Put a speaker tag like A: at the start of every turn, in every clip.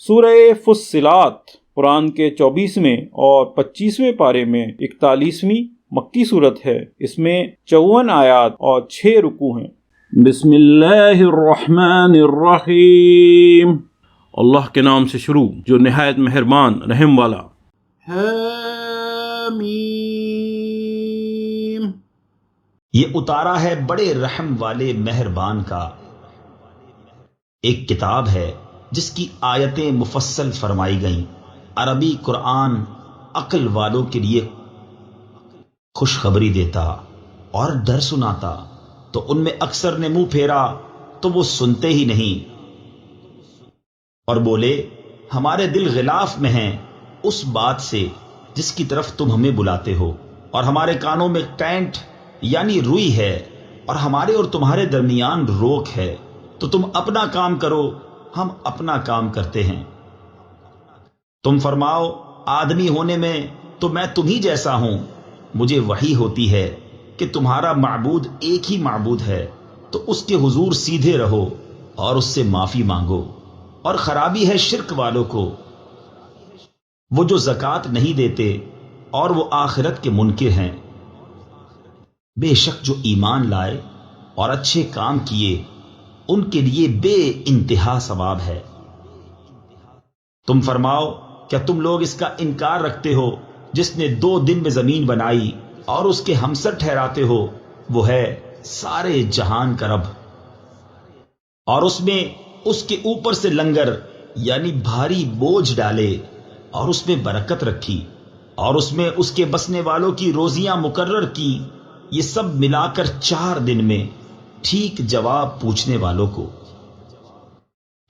A: سورہ فصلات قرآن کے 24ویں اور 25ویں پارے میں 41ویں مکی صورت ہے۔ اس میں 54 آیات اور 6 رکوع ہیں۔ بسم اللہ الرحمن الرحیم، اللہ کے نام سے شروع جو نہایت مہربان رحم والا۔
B: حامیم، یہ اتارا ہے بڑے رحم والے مہربان کا۔ ایک کتاب ہے جس کی آیتیں مفصل فرمائی گئیں۔ عربی قرآن عقل والوں کے لیے خوشخبری دیتا اور ڈر سناتا، تو ان میں اکثر نے منہ پھیرا تو وہ سنتے ہی نہیں، اور بولے ہمارے دل غلاف میں ہیں اس بات سے جس کی طرف تم ہمیں بلاتے ہو، اور ہمارے کانوں میں قینٹ یعنی روئی ہے، اور ہمارے اور تمہارے درمیان روک ہے، تو تم اپنا کام کرو، ہم اپنا کام کرتے ہیں۔ تم فرماؤ آدمی ہونے میں تو میں تم ہی جیسا ہوں، مجھے وحی ہوتی ہے کہ تمہارا معبود ایک ہی معبود ہے، تو اس کے حضور سیدھے رہو اور اس سے معافی مانگو۔ اور خرابی ہے شرک والوں کو، وہ جو زکوٰۃ نہیں دیتے اور وہ آخرت کے منکر ہیں۔ بے شک جو ایمان لائے اور اچھے کام کیے ان کے لیے بے انتہا ثواب ہے۔ تم فرماؤ کیا تم لوگ اس کا انکار رکھتے ہو جس نے 2 دن میں زمین بنائی اور اس کے ہمسر ٹھہراتے ہو؟ وہ ہے سارے جہان کا رب، اور اس میں اس کے اوپر سے لنگر یعنی بھاری بوجھ ڈالے اور اس میں برکت رکھی، اور اس میں اس کے بسنے والوں کی روزیاں مقرر کی، یہ سب ملا کر 4 دن میں ٹھیک جواب پوچھنے والوں کو۔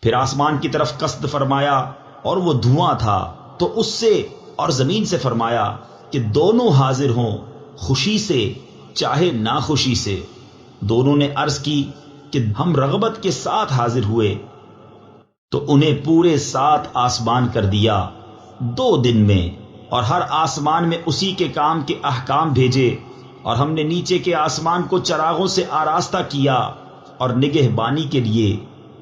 B: پھر آسمان کی طرف قصد فرمایا اور وہ دھواں تھا، تو اس سے اور زمین سے فرمایا کہ دونوں حاضر ہوں، خوشی سے چاہے ناخوشی سے۔ دونوں نے عرض کی کہ ہم رغبت کے ساتھ حاضر ہوئے، تو انہیں پورے 7 آسمان کر دیا 2 دن میں، اور ہر آسمان میں اسی کے کام کے احکام بھیجے، اور ہم نے نیچے کے آسمان کو چراغوں سے آراستہ کیا اور نگہبانی کے لیے،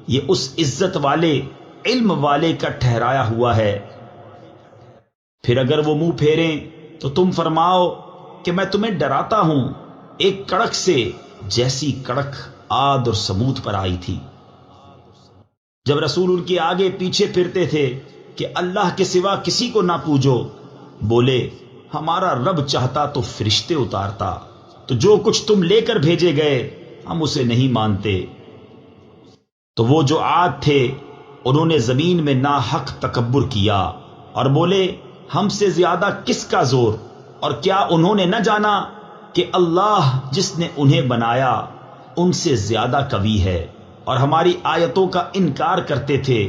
B: یہ اس عزت والے علم والے کا ٹھہرایا ہوا ہے۔ پھر اگر وہ منہ پھیریں تو تم فرماؤ کہ میں تمہیں ڈراتا ہوں ایک کڑک سے جیسی کڑک عاد اور سمود پر آئی تھی۔ جب رسول ان کے آگے پیچھے پھرتے تھے کہ اللہ کے سوا کسی کو نہ پوجو، بولے ہمارا رب چاہتا تو فرشتے اتارتا، تو جو کچھ تم لے کر بھیجے گئے ہم اسے نہیں مانتے۔ تو وہ جو عاد تھے انہوں نے زمین میں ناحق تکبر کیا اور بولے ہم سے زیادہ کس کا زور، اور کیا انہوں نے نہ جانا کہ اللہ جس نے انہیں بنایا ان سے زیادہ قوی ہے، اور ہماری آیتوں کا انکار کرتے تھے۔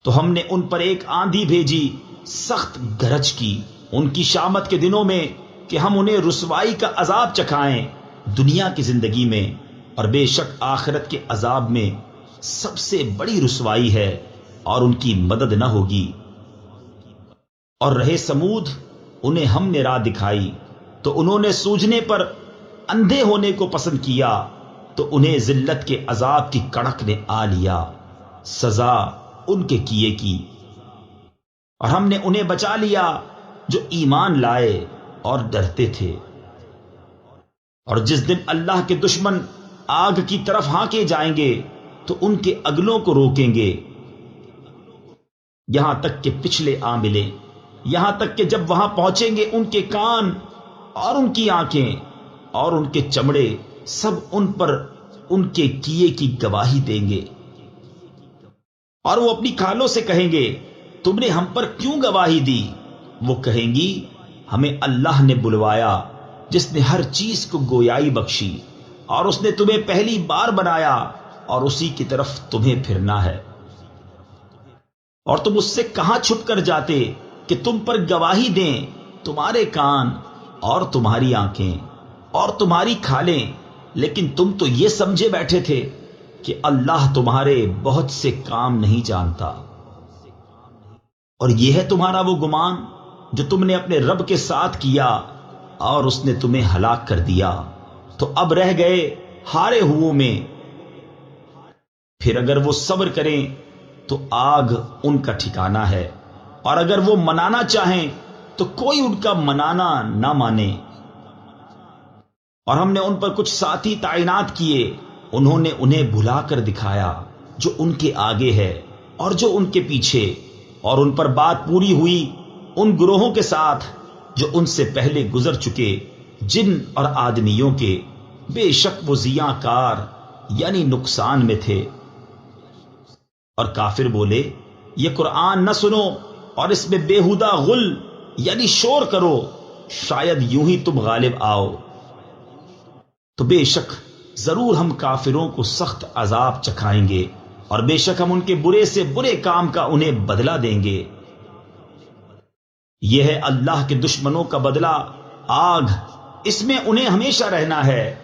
B: تو ہم نے ان پر ایک آندھی بھیجی سخت گرج کی ان کی شامت کے دنوں میں، کہ ہم انہیں رسوائی کا عذاب چکھائیں دنیا کی زندگی میں، اور بے شک آخرت کے عذاب میں سب سے بڑی رسوائی ہے اور ان کی مدد نہ ہوگی۔ اور رہے سمود، انہیں ہم نے راہ دکھائی تو انہوں نے سوجنے پر اندھے ہونے کو پسند کیا، تو انہیں ذلت کے عذاب کی کڑک نے آ لیا، سزا ان کے کیے کی۔ اور ہم نے انہیں بچا لیا جو ایمان لائے اور ڈرتے تھے۔ اور جس دن اللہ کے دشمن آگ کی طرف ہانکے جائیں گے تو ان کے اگلوں کو روکیں گے، یہاں تک کہ پچھلے آ ملیں، یہاں تک کہ جب وہاں پہنچیں گے ان کے کان اور ان کی آنکھیں اور ان کے چمڑے سب ان پر ان کے کیے کی گواہی دیں گے۔ اور وہ اپنی کھالوں سے کہیں گے تم نے ہم پر کیوں گواہی دی؟ وہ کہیں گی ہمیں اللہ نے بلوایا جس نے ہر چیز کو گویائی بخشی، اور اس نے تمہیں پہلی بار بنایا اور اسی کی طرف تمہیں پھرنا ہے۔ اور تم اس سے کہاں چھپ کر جاتے کہ تم پر گواہی دیں تمہارے کان اور تمہاری آنکھیں اور تمہاری کھالیں، لیکن تم تو یہ سمجھے بیٹھے تھے کہ اللہ تمہارے بہت سے کام نہیں جانتا۔ اور یہ ہے تمہارا وہ گمان جو تم نے اپنے رب کے ساتھ کیا، اور اس نے تمہیں ہلاک کر دیا، تو اب رہ گئے ہارے ہوئوں میں۔ پھر اگر وہ صبر کریں تو آگ ان کا ٹھکانہ ہے، اور اگر وہ منانا چاہیں تو کوئی ان کا منانا نہ مانے۔ اور ہم نے ان پر کچھ ساتھی تعینات کیے، انہوں نے انہیں بھلا کر دکھایا جو ان کے آگے ہے اور جو ان کے پیچھے، اور ان پر بات پوری ہوئی ان گروہوں کے ساتھ جو ان سے پہلے گزر چکے جن اور آدمیوں کے، بے شک وہ زیاں کار یعنی نقصان میں تھے۔ اور کافر بولے یہ قرآن نہ سنو اور اس میں بےہودہ غل یعنی شور کرو، شاید یوں ہی تم غالب آؤ۔ تو بے شک ضرور ہم کافروں کو سخت عذاب چکھائیں گے، اور بے شک ہم ان کے برے سے برے کام کا انہیں بدلہ دیں گے۔ یہ ہے اللہ کے دشمنوں کا بدلہ، آگ، اس میں انہیں ہمیشہ رہنا ہے،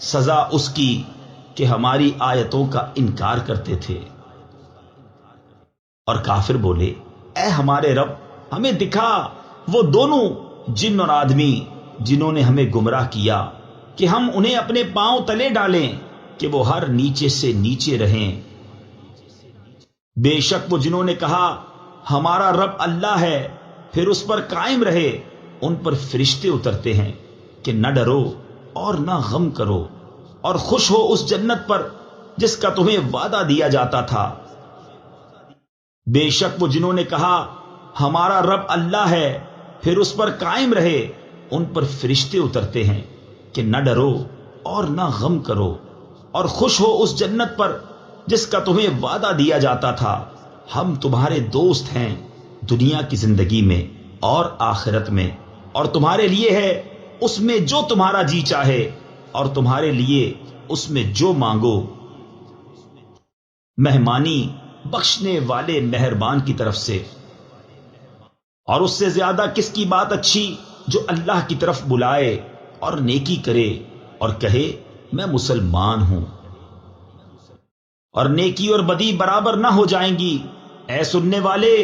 B: سزا اس کی کہ ہماری آیتوں کا انکار کرتے تھے۔ اور کافر بولے اے ہمارے رب، ہمیں دکھا وہ دونوں جن اور آدمی جنہوں نے ہمیں گمراہ کیا، کہ ہم انہیں اپنے پاؤں تلے ڈالیں کہ وہ ہر نیچے سے نیچے رہیں۔ بے شک وہ جنہوں نے کہا ہمارا رب اللہ ہے، پھر اس پر قائم رہے، ان پر فرشتے اترتے ہیں کہ نہ ڈرو اور نہ غم کرو، اور خوش ہو اس جنت پر جس کا تمہیں وعدہ دیا جاتا تھا۔ بے شک وہ جنہوں نے کہا ہمارا رب اللہ ہے، پھر اس پر قائم رہے، ان پر فرشتے اترتے ہیں کہ نہ ڈرو اور نہ غم کرو، اور خوش ہو اس جنت پر جس کا تمہیں وعدہ دیا جاتا تھا۔ ہم تمہارے دوست ہیں دنیا کی زندگی میں اور آخرت میں، اور تمہارے لیے ہے اس میں جو تمہارا جی چاہے، اور تمہارے لیے اس میں جو مانگو، مہمانی بخشنے والے مہربان کی طرف سے۔ اور اس سے زیادہ کس کی بات اچھی جو اللہ کی طرف بلائے اور نیکی کرے اور کہے میں مسلمان ہوں۔ اور نیکی اور بدی برابر نہ ہو جائیں گی، اے سننے والے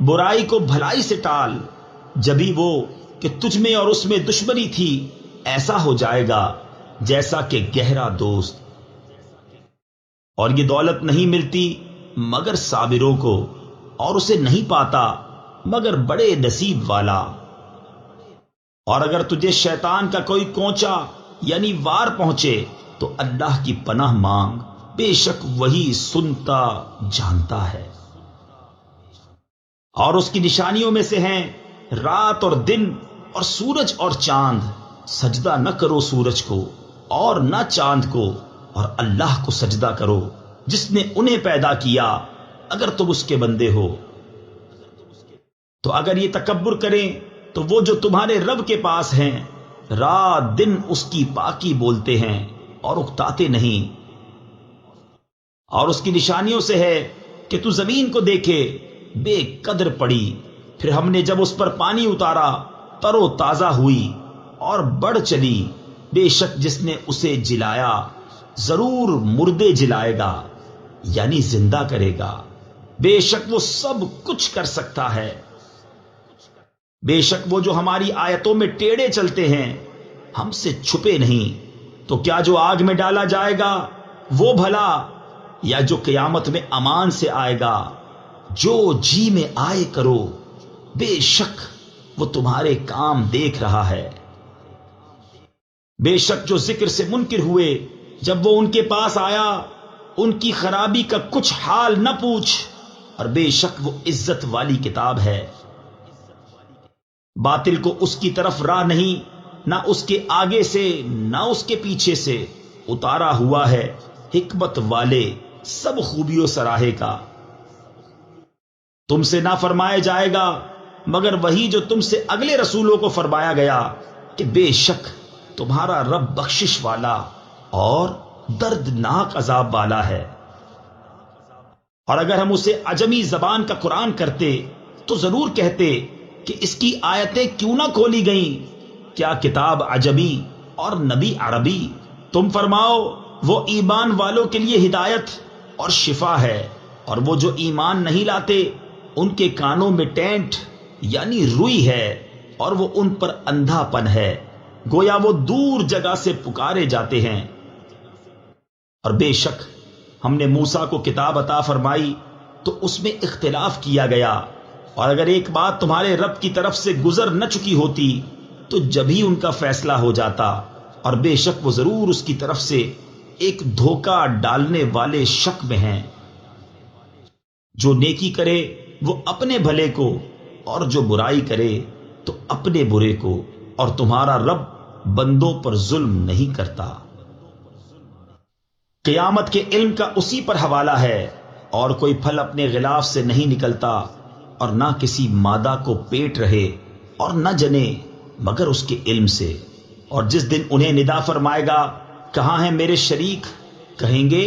B: برائی کو بھلائی سے ٹال، جبھی وہ کہ تجھ میں اور اس میں دشمنی تھی ایسا ہو جائے گا جیسا کہ گہرا دوست۔ اور یہ دولت نہیں ملتی مگر صابروں کو، اور اسے نہیں پاتا مگر بڑے نصیب والا۔ اور اگر تجھے شیطان کا کوئی کونچا یعنی وار پہنچے تو اللہ کی پناہ مانگ، بے شک وہی سنتا جانتا ہے۔ اور اس کی نشانیوں میں سے ہیں رات اور دن اور سورج اور چاند، سجدہ نہ کرو سورج کو اور نہ چاند کو، اور اللہ کو سجدہ کرو جس نے انہیں پیدا کیا اگر تم اس کے بندے ہو۔ تو اگر یہ تکبر کریں تو وہ جو تمہارے رب کے پاس ہیں رات دن اس کی پاکی بولتے ہیں اور اکتاتے نہیں۔ اور اس کی نشانیوں سے ہے کہ تو زمین کو دیکھے بے قدر پڑی، پھر ہم نے جب اس پر پانی اتارا تر و تازہ ہوئی اور بڑھ چلی، بے شک جس نے اسے جلایا ضرور مردے جلائے گا یعنی زندہ کرے گا، بے شک وہ سب کچھ کر سکتا ہے۔ بے شک وہ جو ہماری آیتوں میں ٹیڑے چلتے ہیں ہم سے چھپے نہیں، تو کیا جو آگ میں ڈالا جائے گا وہ بھلا، یا جو قیامت میں امان سے آئے گا؟ جو جی میں آئے کرو، بے شک وہ تمہارے کام دیکھ رہا ہے۔ بے شک جو ذکر سے منکر ہوئے جب وہ ان کے پاس آیا، ان کی خرابی کا کچھ حال نہ پوچھ، اور بے شک وہ عزت والی کتاب ہے۔ باطل کو اس کی طرف راہ نہیں، نہ اس کے آگے سے نہ اس کے پیچھے سے، اتارا ہوا ہے حکمت والے سب خوبیوں سراہے کا۔ تم سے نہ فرمایا جائے گا مگر وہی جو تم سے اگلے رسولوں کو فرمایا گیا کہ بے شک تمہارا رب بخشش والا اور دردناک عذاب والا ہے۔ اور اگر ہم اسے عجمی زبان کا قرآن کرتے تو ضرور کہتے کہ اس کی آیتیں کیوں نہ کھولی گئیں، کیا کتاب عجمی اور نبی عربی؟ تم فرماؤ وہ ایمان والوں کے لیے ہدایت اور شفا ہے، اور وہ جو ایمان نہیں لاتے ان کے کانوں میں ٹینٹ یعنی روئی ہے، اور وہ ان پر اندھا پن ہے، گویا وہ دور جگہ سے پکارے جاتے ہیں۔ اور بے شک ہم نے موسیٰ کو کتاب عطا فرمائی تو اس میں اختلاف کیا گیا، اور اگر ایک بات تمہارے رب کی طرف سے گزر نہ چکی ہوتی تو جبھی ان کا فیصلہ ہو جاتا، اور بے شک وہ ضرور اس کی طرف سے ایک دھوکہ ڈالنے والے شک میں ہیں۔ جو نیکی کرے وہ اپنے بھلے کو، اور جو برائی کرے تو اپنے برے کو، اور تمہارا رب بندوں پر ظلم نہیں کرتا۔ قیامت کے علم کا اسی پر حوالہ ہے، اور کوئی پھل اپنے غلاف سے نہیں نکلتا، اور نہ کسی مادہ کو پیٹ رہے اور نہ جنے مگر اس کے علم سے۔ اور جس دن انہیں ندا فرمائے گا، کہاں ہیں میرے شریک؟ کہیں گے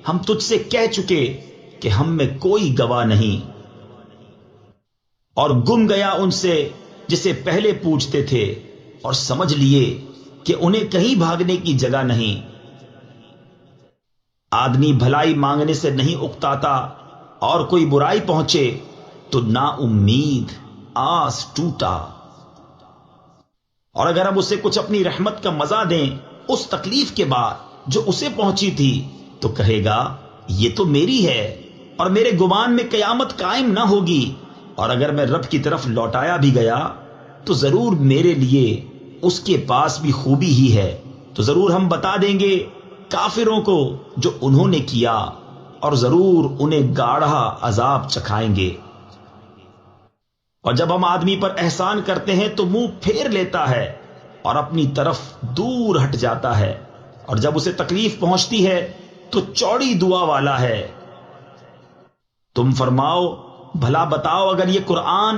B: ہم تجھ سے کہہ چکے کہ ہم میں کوئی گواہ نہیں، اور گم گیا ان سے جسے پہلے پوچھتے تھے، اور سمجھ لیے کہ انہیں کہیں بھاگنے کی جگہ نہیں۔ آدمی بھلائی مانگنے سے نہیں اکتاتا، اور کوئی برائی پہنچے تو نا امید آس ٹوٹا۔ اور اگر ہم اسے کچھ اپنی رحمت کا مزہ دیں اس تکلیف کے بعد جو اسے پہنچی تھی، تو کہے گا یہ تو میری ہے، اور میرے گمان میں قیامت قائم نہ ہوگی۔ اور اگر میں رب کی طرف لوٹایا بھی گیا تو ضرور میرے لیے اس کے پاس بھی خوبی ہی ہے، تو ضرور ہم بتا دیں گے کافروں کو جو انہوں نے کیا، اور ضرور انہیں گاڑھا عذاب چکھائیں گے۔ اور جب ہم آدمی پر احسان کرتے ہیں تو منہ پھیر لیتا ہے اور اپنی طرف دور ہٹ جاتا ہے، اور جب اسے تکلیف پہنچتی ہے تو چوڑی دعا والا ہے۔ تم فرماؤ بھلا بتاؤ، اگر یہ قرآن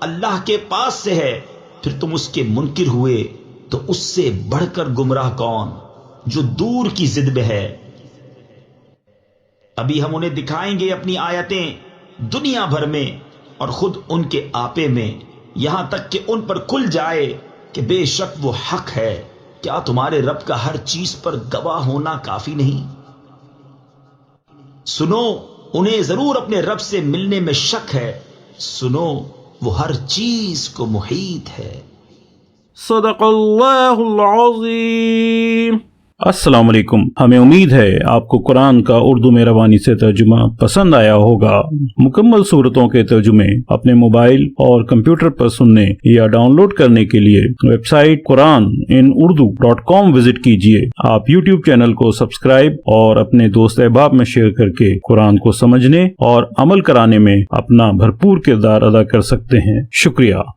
B: اللہ کے پاس سے ہے پھر تم اس کے منکر ہوئے تو اس سے بڑھ کر گمراہ کون جو دور کی ضد میں ہے۔ ابھی ہم انہیں دکھائیں گے اپنی آیتیں دنیا بھر میں اور خود ان کے آپے میں، یہاں تک کہ ان پر کھل جائے کہ بے شک وہ حق ہے۔ کیا تمہارے رب کا ہر چیز پر گواہ ہونا کافی نہیں؟ سنو، انہیں ضرور اپنے رب سے ملنے میں شک ہے، سنو وہ ہر چیز کو محیط ہے۔
A: صدق اللہ العظیم۔ السلام علیکم، ہمیں امید ہے آپ کو قرآن کا اردو میں روانی سے ترجمہ پسند آیا ہوگا۔ مکمل صورتوں کے ترجمے اپنے موبائل اور کمپیوٹر پر سننے یا ڈاؤن لوڈ کرنے کے لیے ویب سائٹ QuranInUrdu.com وزٹ کیجیے۔ آپ یوٹیوب چینل کو سبسکرائب اور اپنے دوست احباب میں شیئر کر کے قرآن کو سمجھنے اور عمل کرانے میں اپنا بھرپور کردار ادا کر سکتے ہیں۔ شکریہ۔